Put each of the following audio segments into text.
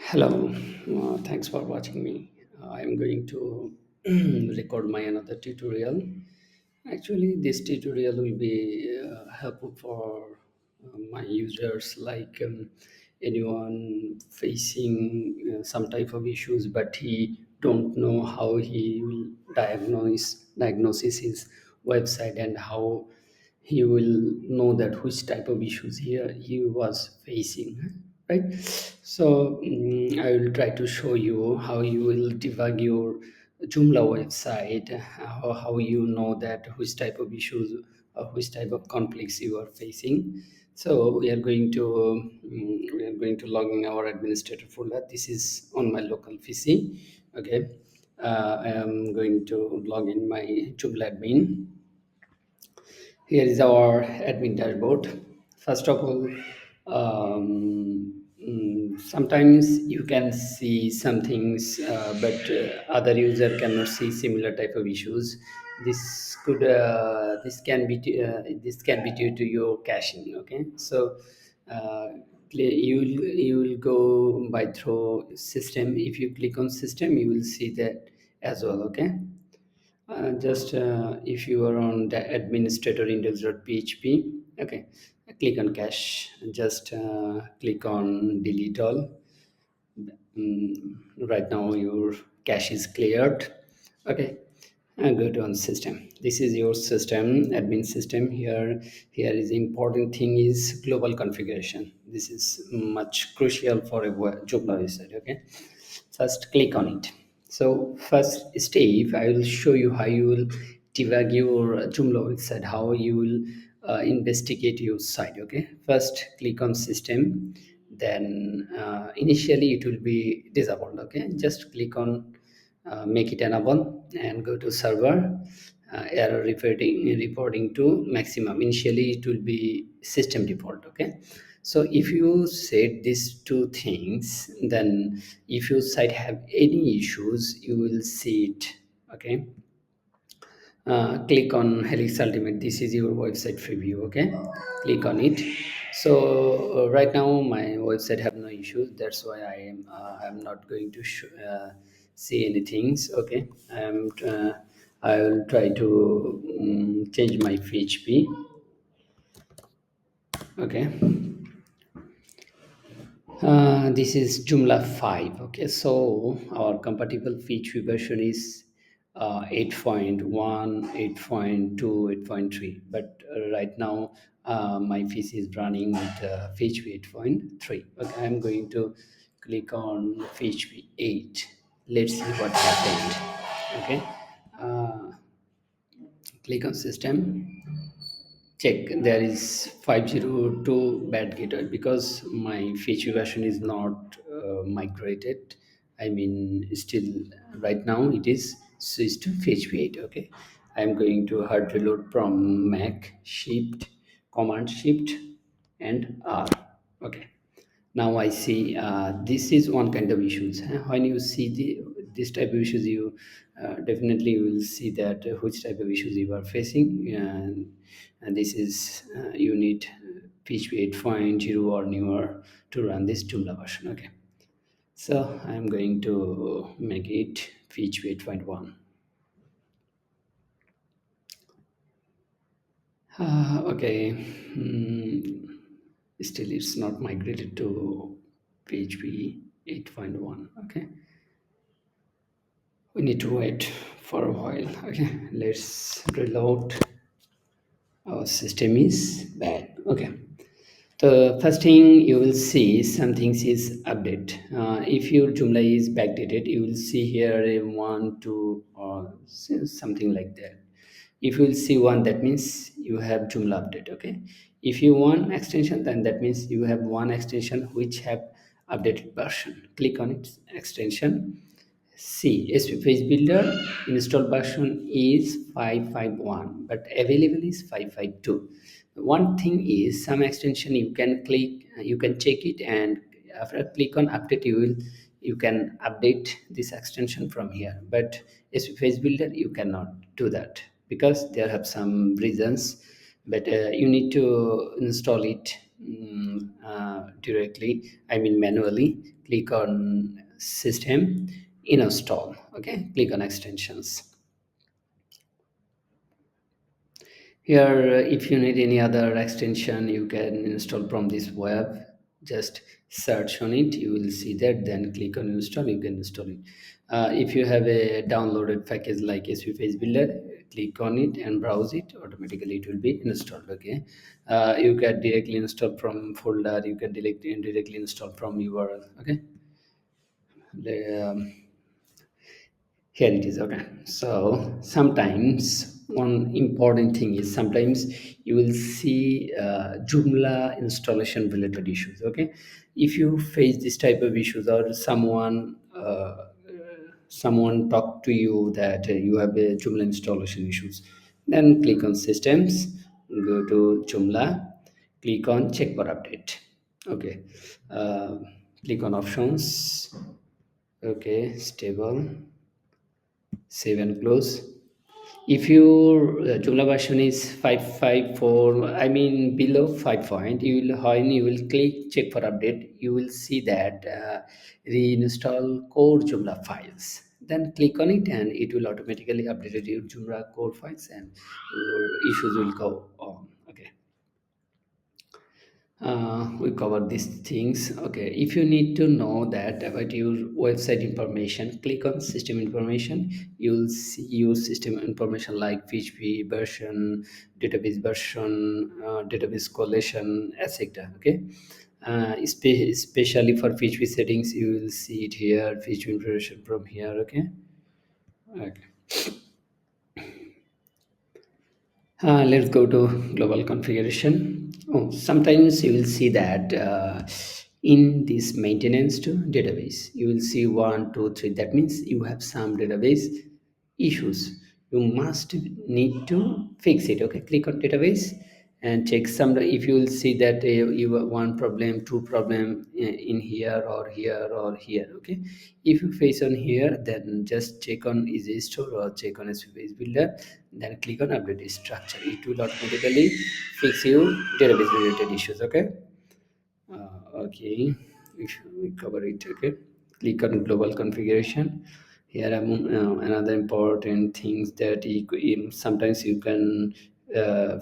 Hello, thanks for watching me. I am going to record my another tutorial. Actually, this tutorial will be helpful for my users like anyone facing some type of issues, but he don't know how he will diagnosis his website and how he will know that which type of issues he was facing, right? So I will try to show you how you will debug your Joomla website, how you know that which type of issues or which type of conflicts you are facing. So we are going to log in our administrator folder. This is on my local PC. Okay, I am going to log in my Joomla admin. Here is our admin dashboard. First of all, sometimes you can see some things, but other user cannot see similar type of issues. This can be due to your caching. Okay, so you will go by through system. If you click on system, you will see that as well. Okay, just if you are on the administrator index.php, okay, click on cache, just click on delete all. Right now your cache is cleared. Okay, and go to on system. This is your system, admin system. Here is the important thing is global configuration. This is much crucial for a Joomla website. Okay, first click on it. So first step, I will show you how you will debug your Joomla website, how you will investigate your site. Okay, first click on system, then initially it will be disabled. Okay, just click on make it enable and go to server. Error reporting to maximum. Initially it will be system default. Okay, so if you set these two things, then if your site have any issues, you will see it. Okay, click on Helix Ultimate. This is your website preview. Okay, click on it. So right now my website have no issues. That's why I'm not going to see anything. Okay, I will try to change my PHP. Okay, this is Joomla 5. Okay, so our compatible feature version is 8.1, 8.2, 8.3. But right now, my PC is running with PHP 8.3. Okay, I'm going to click on PHP 8. Let's see what happened. Okay, uh, click on system, check there is 502 bad gateway because my feature version is not migrated. I mean, still right now it is switched to php 8. Okay, I'm going to hard reload from Mac, shift command shift and R. Okay, now I see this is one kind of issues. When you see this type of issues, you definitely will see that which type of issues you are facing, and this is you need PHP 8.0 or newer to run this Joomla version. Okay, so I'm going to make it PHP 8.1. Okay, still it's not migrated to PHP 8.1. Okay, we need to wait for a while. Okay, let's reload. Our system is back. Okay, the first thing you will see something is update. If your Joomla is backdated, you will see here a 1 2 or something like that. If you will see one, that means you have Joomla update. Okay, if you want extension, then that means you have one extension which have updated version. Click on its extension. See, SP Page Builder install version is 551, but available is 552. One thing is some extension you can click, you can check it, and after click on update, you can update this extension from here. But SP Page Builder you cannot do that because there have some reasons. But you need to install it directly, I mean manually, click on system, install. Okay, click on extensions. Here, if you need any other extension, you can install from this web. Just search on it, you will see that. Then click on install, you can install it. If you have a downloaded package like SV Page Builder, click on it and browse it. Automatically, it will be installed. Okay, you can directly install from folder. You can directly install from URL. Okay. The, here it is. Okay, so sometimes one important thing is sometimes you will see Joomla installation related issues. Okay, if you face this type of issues, or someone talk to you that you have a Joomla installation issues, then click on systems, go to Joomla, click on check for update. Okay, uh, click on options. Okay, stable, save and close. If your Joomla version is 554, I mean below 5 point, you will when you will click check for update, you will see that reinstall core Joomla files. Then click on it and it will automatically update your Joomla core files and your issues will go on. Okay, we covered these things. Okay, if you need to know that about your website information, click on system information. You'll see your system information like php version, database version, database collection, etc. Okay, especially for php settings, you will see it here, php information from here. Okay. Okay. Let's go to global configuration. Oh, sometimes you will see that in this maintenance to database, you will see one, two, three. That means you have some database issues. You must need to fix it. Okay, click on database and check some. If you will see that you have one problem, two problem in here or here or here. Okay, if you face on here, then just check on easy store or check on SQL builder, then click on update structure. It will automatically fix your database related issues. Okay. Okay, we cover it. Okay, click on global configuration. Here another important things that sometimes you can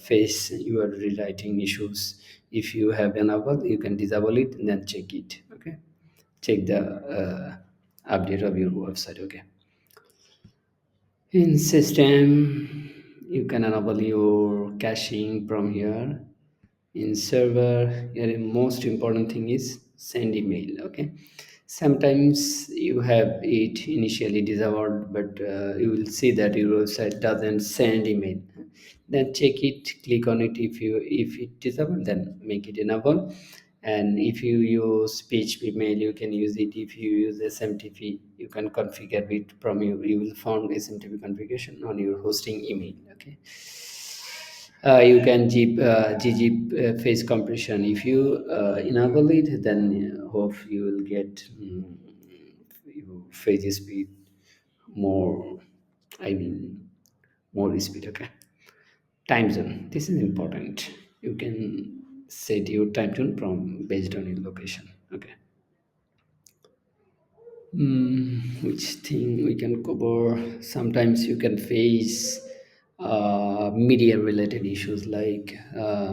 face your rewriting issues. If you have enable, you can disable it and then check it. Okay, check the update of your website. Okay, in system you can enable your caching from here. In server, here the most important thing is send email. Okay, sometimes you have it initially disabled, but you will see that your website doesn't send email. Then check it, click on it. If it disabled, then make it enable. And if you use PHP mail, you can use it. If you use SMTP, you can configure it from you will find SMTP configuration on your hosting email. Okay, you can ggp face compression. If you enable it, then hope you will get your face speed more, I mean more speed. Okay, time zone, this is important. You can set your time zone from based on your location. Okay. Which thing we can cover? Sometimes you can face media related issues like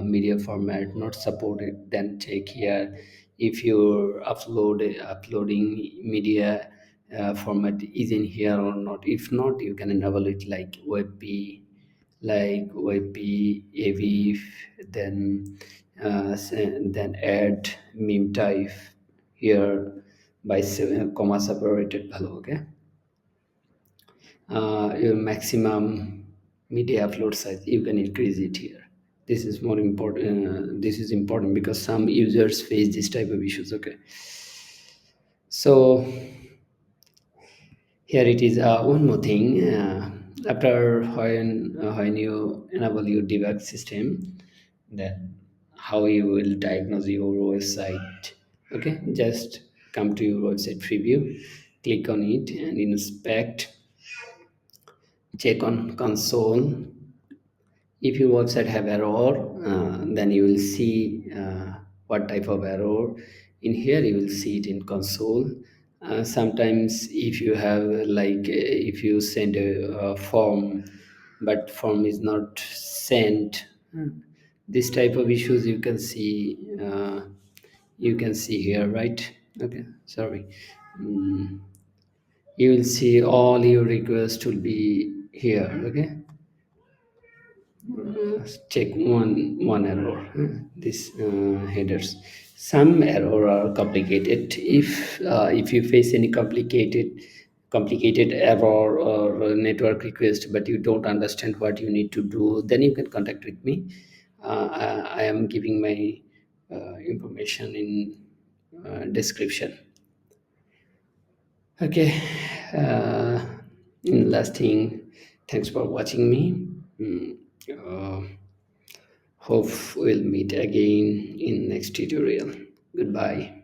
media format not supported. Then check here if your uploading media format is in here or not. If not, you can enable it like WebP, AV, then then add meme type here by comma separated value. Okay, your maximum media upload size, you can increase it here. This is more important. This is important because some users face this type of issues. Okay, so here it is. One more thing. After when you enable your debug system, then how you will diagnose your website. Okay, just come to your website preview, click on it and inspect, check on console. If your website have error, then you will see what type of error. In here you will see it in console. Sometimes if you have if you send a form but form is not sent, this type of issues you can see here, right? Okay, sorry. Mm, you will see all your requests will be here. Okay, check one error, this headers. Some error are complicated. If you face any complicated error or network request but you don't understand what you need to do, then you can contact with me. I am giving my information in description. Okay. uh, Last thing, thanks for watching me. Mm, uh, Hope we'll meet again in next tutorial. Goodbye.